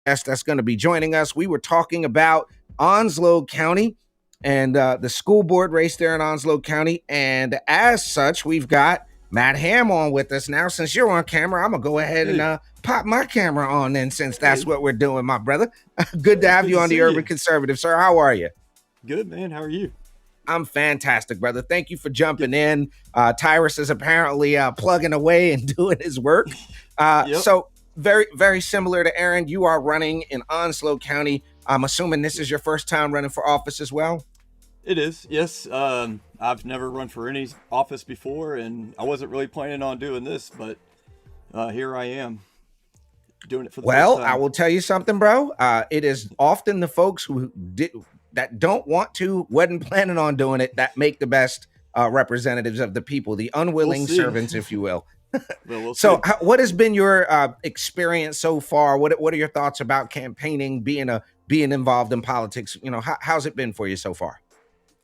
guest that's going to be joining us. We were talking about Onslow County and the school board race there in Onslow County. And as such, we've got Matt Hamm on with us now. Since you're on camera, I'm going to go ahead and Hey, pop my camera on then, since that's hey, what we're doing, my brother. Good to it's have good you to on the see Urban you. Conservative, sir. How are you? Good, man. How are you? I'm fantastic, brother. Thank you for jumping Good. in. Tyrus is apparently plugging away and doing his work. Yep, So very, very similar to Aaron. You are running in Onslow County. I'm assuming this is your first time running for office as well. it is. Yes. I've never run for any office before, and I wasn't really planning on doing this, but here I am doing it for the first Well, I time. will tell you something, bro. It is often the folks who did that don't want to, wasn't planning on doing it, that make the best representatives of the people, the We'll unwilling see. servants, if you will. Well, we'll So, see. what has been your experience so far? What are your thoughts about campaigning, being involved in politics? How's it been for you so far?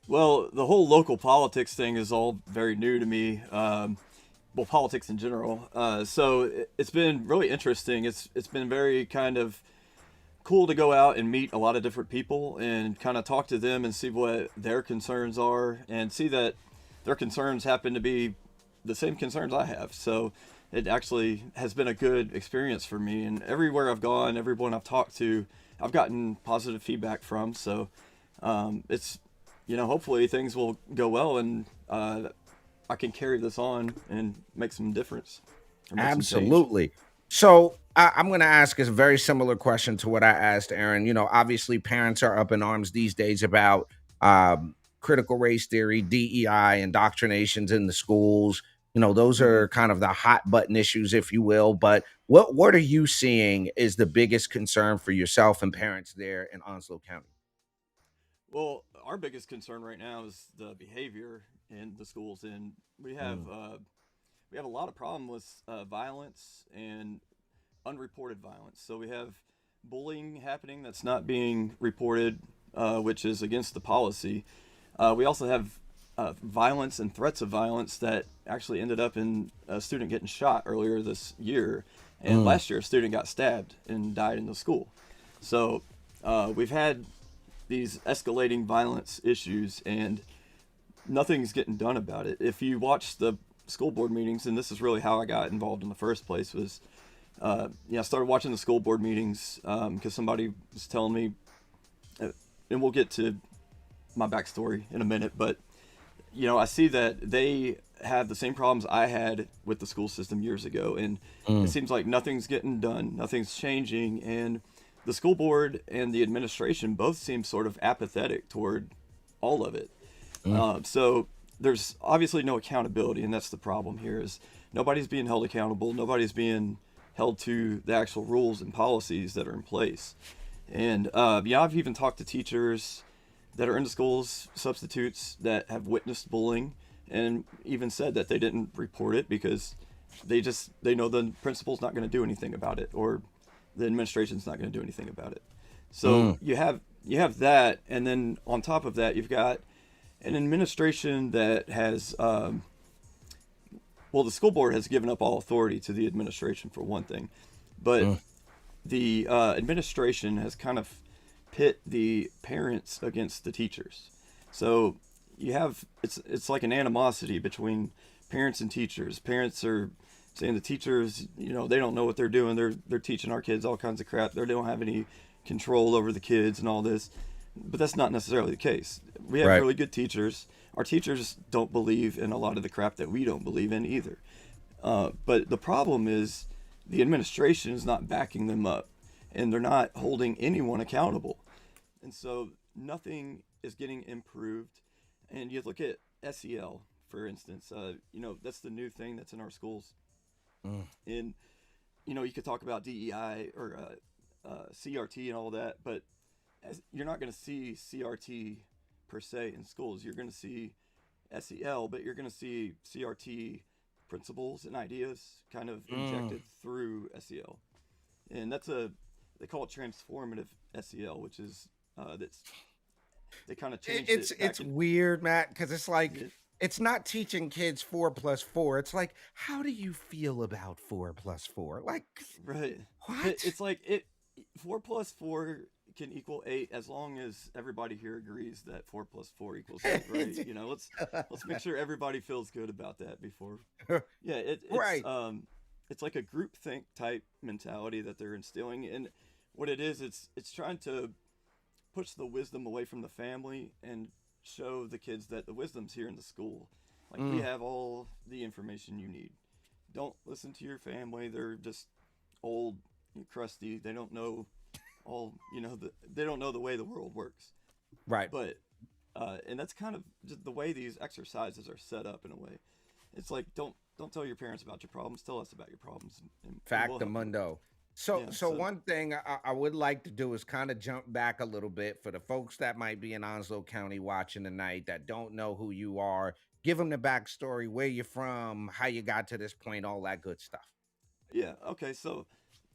Well, the whole local politics thing is all very new to me. Well, politics in general. So it's been really interesting. It's been very kind of cool to go out and meet a lot of different people and kind of talk to them and see what their concerns are and see that their concerns happen to be the same concerns I have. So it actually has been a good experience for me. And everywhere I've gone, everyone I've talked to, I've gotten positive feedback from. So it's, hopefully things will go well and I can carry this on and make some difference or make some change. Absolutely. So, I'm going to ask a very similar question to what I asked Aaron. Obviously, parents are up in arms these days about critical race theory, DEI, indoctrinations in the schools. Those Hmm. are kind of the hot button issues, if you will. But what are you seeing is the biggest concern for yourself and parents there in Onslow County? Well, our biggest concern right now is the behavior in the schools, and we have Mm, uh, we have a lot of problem with violence and unreported violence. So we have bullying happening that's not being reported, which is against the policy. We also have violence and threats of violence that actually ended up in a student getting shot earlier this year, and mm. last year a student got stabbed and died in the school. So we've had these escalating violence issues, and nothing's getting done about it. If you watch the school board meetings, and this is really how I got involved in the first place, was I started watching the school board meetings because somebody was telling me, and we'll get to my backstory in a minute, but I see that they have the same problems I had with the school system years ago, and it Mm, seems like nothing's getting done, nothing's changing, and the school board and the administration both seem sort of apathetic toward all of it. mm, So there's obviously no accountability, and that's the problem here. Is nobody's being held accountable, nobody's being held to the actual rules and policies that are in place. And I've even talked to teachers that are in the schools, substitutes that have witnessed bullying, and even said that they didn't report it because they know the principal's not going to do anything about it, or the administration's not going to do anything about it. So mm. you have that, and then on top of that, you've got an administration that has well, the school board has given up all authority to the administration for one thing, but Mm. the administration has kind of pit the parents against the teachers. So you have it's like an animosity between parents and teachers. Parents are saying the teachers, they don't know what they're doing. They're teaching our kids all kinds of crap. They don't have any control over the kids and all this. But that's not necessarily the case. We have Right. really good teachers. Our teachers don't believe in a lot of the crap that we don't believe in either. But the problem is the administration is not backing them up, and they're not holding anyone accountable. And so nothing is getting improved. And you look at SEL, for instance, that's the new thing that's in our schools. Mm. And, you could talk about DEI or CRT and all that, but you're not going to see CRT per se in schools. You're going to see SEL, but you're going to see CRT principles and ideas kind of Mm. injected through SEL. And they call it transformative SEL, which is that's they kind of changed It's it back it's in. weird, Matt, because it's like It, it's not teaching kids 4 plus 4. It's like, how do you feel about 4 plus 4? Like, right. what? It's like it 4 plus 4 can equal 8 as long as everybody here agrees that 4 plus 4 equals 8, right? You know, let's make sure everybody feels good about that before. Yeah, Right. it's like a group think type mentality that they're instilling, and what it is, it's trying to push the wisdom away from the family and show the kids that the wisdom's here in the school. Like, we Mm, have all the information you need. Don't listen to your family. They're just old and crusty. They don't know all, they don't know the way the world works. right. But and that's kind of just the way these exercises are set up in a way. It's like, don't tell your parents about your problems. Tell us about your problems, and we'll help you. Factamundo. So, Yeah. so So one thing I would like to do is kind of jump back a little bit for the folks that might be in Onslow County watching tonight that don't know who you are. Give them the backstory, where you're from, how you got to this point, all that good stuff. yeah. Okay. So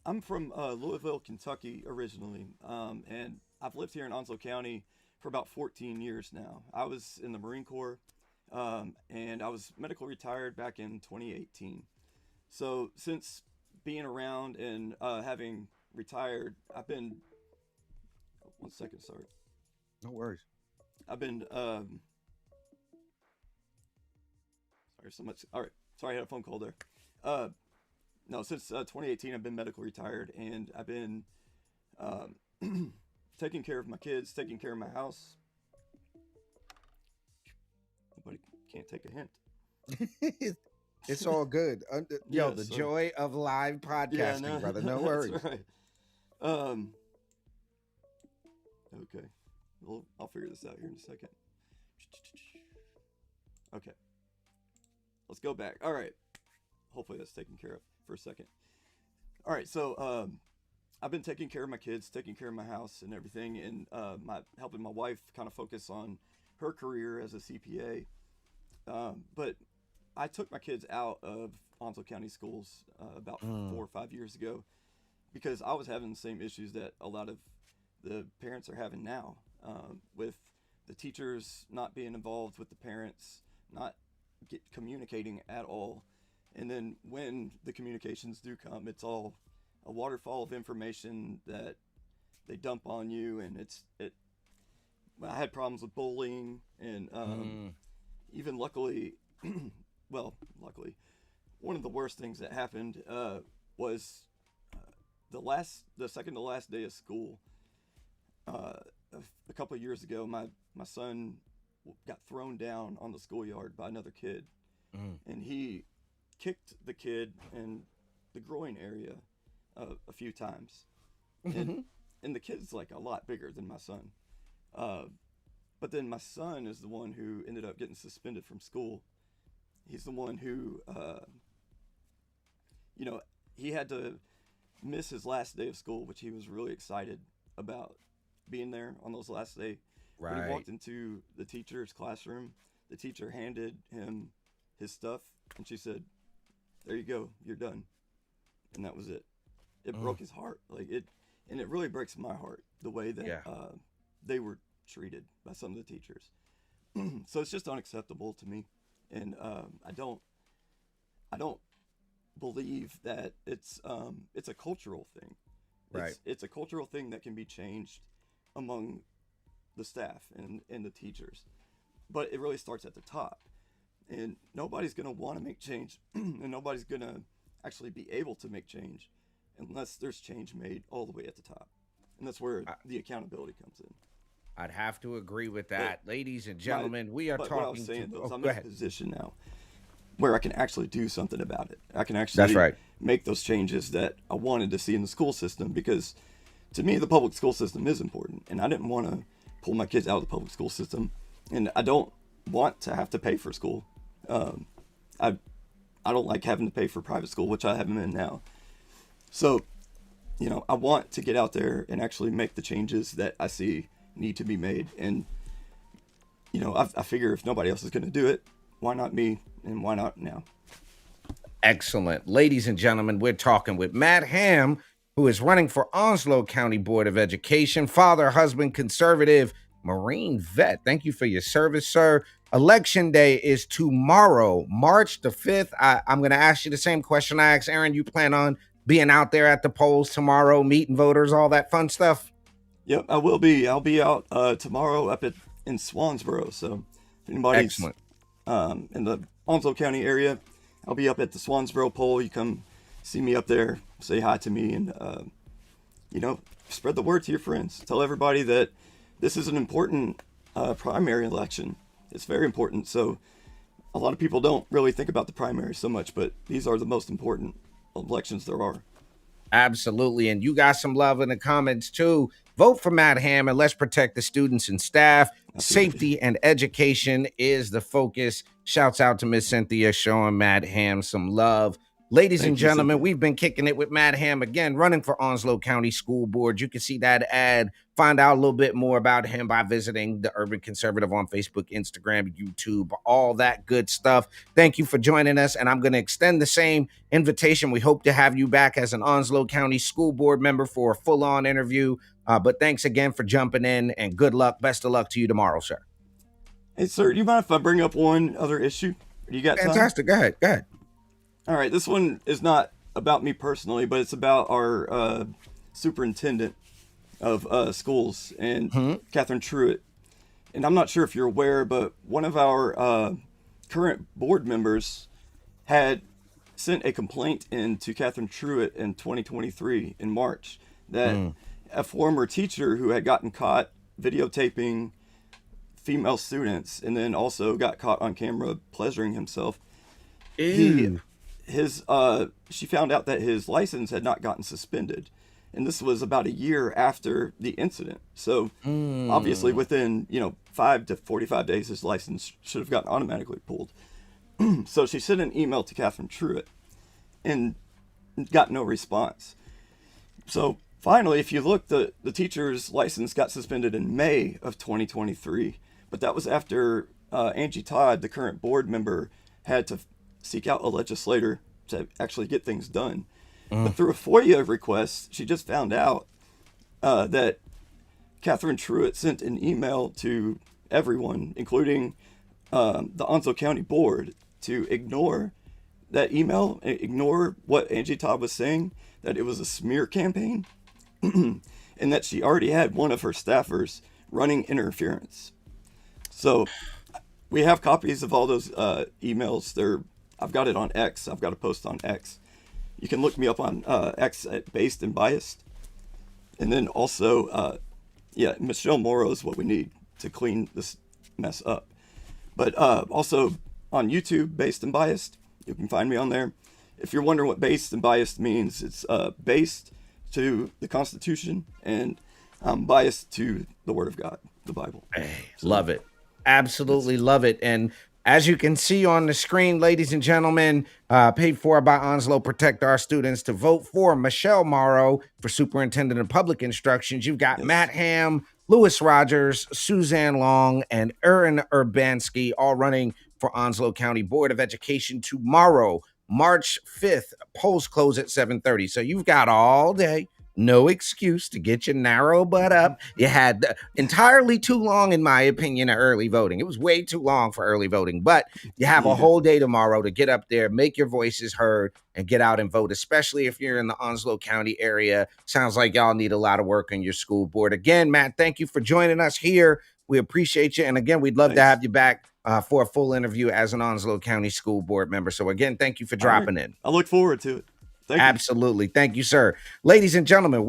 I'm from Louisville, Kentucky originally, and I've lived here in Onslow County for about 14 years now. I was in the Marine Corps, and I was medical retired back in 2018. So since being around and having retired, I've been, one second, sorry. No worries. I've been sorry so much. All right, sorry, I had a phone call there. Uh, no, since 2018, I've been medical retired, and I've been um, taking care of my kids, taking care of my house. Nobody can't take a hint. It's all good. Yo, Yeah, the so joy of live yeah, podcasting, no, brother. No that's worries. right. Um, okay, well, I'll figure this out here in a second. Okay, let's go back. All right, hopefully that's taken care of for a second. All right, so I've been taking care of my kids, taking care of my house and everything, and my helping my wife kind of focus on her career as a CPA. But I took my kids out of Onslow County schools about Mm, 4 or 5 years ago because I was having the same issues that a lot of the parents are having now, with the teachers not being involved with the parents, not communicating at all. And then when the communications do come, it's all a waterfall of information that they dump on you, and it. I had problems with bullying, and mm, even luckily, well, luckily, one of the worst things that happened was the second to last day of school. A couple of years ago, my son got thrown down on the schoolyard by another kid, mm. and he kicked the kid in the groin area a few times, and and the kid's like a lot bigger than my son. Uh, but then my son is the one who ended up getting suspended from school. He's the one who, you know, he had to miss his last day of school, which he was really excited about being there on those last day. When he Right. walked into the teacher's classroom, the teacher handed him his stuff, and she said, "There you go, you're done." And that was it. It Mm, broke his heart, like it, and it really breaks my heart the way that yeah. they were treated by some of the teachers. So it's just unacceptable to me, and I don't believe that it's a cultural thing. Right. It's a cultural thing that can be changed among the staff and the teachers, but it really starts at the top, and nobody's gonna want to make change, and nobody's gonna actually be able to make change unless there's change made all the way at the top, and that's where I, the accountability comes in. I'd have to agree with But that. Ladies and my gentlemen, we are but what I was talking to. saying though is Oh, I'm go in a ahead. position now where I can actually do something about it. I can That's actually right. make those changes that I wanted to see in the school system, because to me the public school system is important, and I didn't want to pull my kids out of the public school system, and I don't want to have to pay for school. Um, I I don't like having to pay for private school, which I have them in now. So, I want to get out there and actually make the changes that I see need to be made. And, I figure if nobody else is going to do it, why not me? And why not now? Excellent. Ladies and gentlemen, we're talking with Matt Hamm, who is running for Onslow County Board of Education, father, husband, conservative, Marine vet. Thank you for your service, sir. Election day is tomorrow, March the 5th. I'm going to ask you the same question I asked Aaron. You plan on being out there at the polls tomorrow, meeting voters, all that fun stuff? Yep, I will be. I'll be out tomorrow up in Swansboro. So if anybody's Excellent. in the Onslow County area, I'll be up at the Swansboro poll. You come see me up there, say hi to me, and spread the word to your friends. Tell everybody that this is an important primary election. It's very important. So a lot of people don't really think about the primary so much, but these are the most important elections there are. Absolutely. And you got some love in the comments too. Vote for Matt Hamm and let's protect the students and staff. Absolutely. Safety and education is the focus. Shouts out to Miss Cynthia showing Matt Hamm some love. Ladies and Thank you, gentlemen, Cynthia. we've been kicking it with Matt Hamm again, running for Onslow County School Board. You can see that ad. Find out a little bit more about him by visiting the Urban Conservative on Facebook, Instagram, YouTube, all that good stuff. Thank you for joining us, and I'm going to extend the same invitation. We hope to have you back as an Onslow County School Board member for a full-on interview. But thanks again for jumping in, and good luck. Best of luck to you tomorrow, sir. Hey, sir, do you mind if I bring up one other issue? You got time? Fantastic. Go ahead. Go ahead. All right, this one is not about me personally, but it's about our superintendent of schools and Catherine Truitt. And I'm not sure if you're aware, but one of our current board members had sent a complaint in to Catherine Truitt in 2023 in March that a former teacher who had gotten caught videotaping female students and then also got caught on camera pleasuring himself. Ew. She found out that his license had not gotten suspended, and this was about a year after the incident. So obviously within 5 to 45 days his license should have gotten automatically pulled. So she sent an email to Catherine Truitt and got no response. So finally, if you look, the teacher's license got suspended in May of 2023, but that was after Angie Todd, the current board member, had to seek out a legislator to actually get things done. But through a FOIA request, she just found out that Catherine Truitt sent an email to everyone, including the Onslow County Board, to ignore that email, ignore what Angie Todd was saying, that it was a smear campaign, and that she already had one of her staffers running interference. So we have copies of all those emails. I've got it on X. I've got a post on X. You can look me up on X at Based and Biased. And then also, Michelle Morrow is what we need to clean this mess up. But also on YouTube, Based and Biased, you can find me on there. If you're wondering what based and biased means, it's based to the Constitution and biased to the Word of God, the Bible. So, love it. Absolutely love it. And as you can see on the screen, ladies and gentlemen, paid for by Onslow Protect Our Students, to vote for Michelle Morrow for Superintendent of Public Instructions. You've got Matt Hamm, Lewis Rogers, Suzanne Long, and Erin Urbanski all running for Onslow County Board of Education tomorrow, March 5th. Polls close at 7:30. So you've got all day. No excuse to get your narrow butt up. You had entirely too long, in my opinion, of early voting. It was way too long for early voting, but you have a whole day tomorrow to get up there, make your voices heard, and get out and vote, especially if you're in the Onslow County area. Sounds like y'all need a lot of work on your school board. Again, Matt, thank you for joining us here. We appreciate you. And again, we'd love to have you back for a full interview as an Onslow County School Board member. So again, thank you for dropping in. I look forward to it. Absolutely. Thank you, sir. Ladies and gentlemen, we're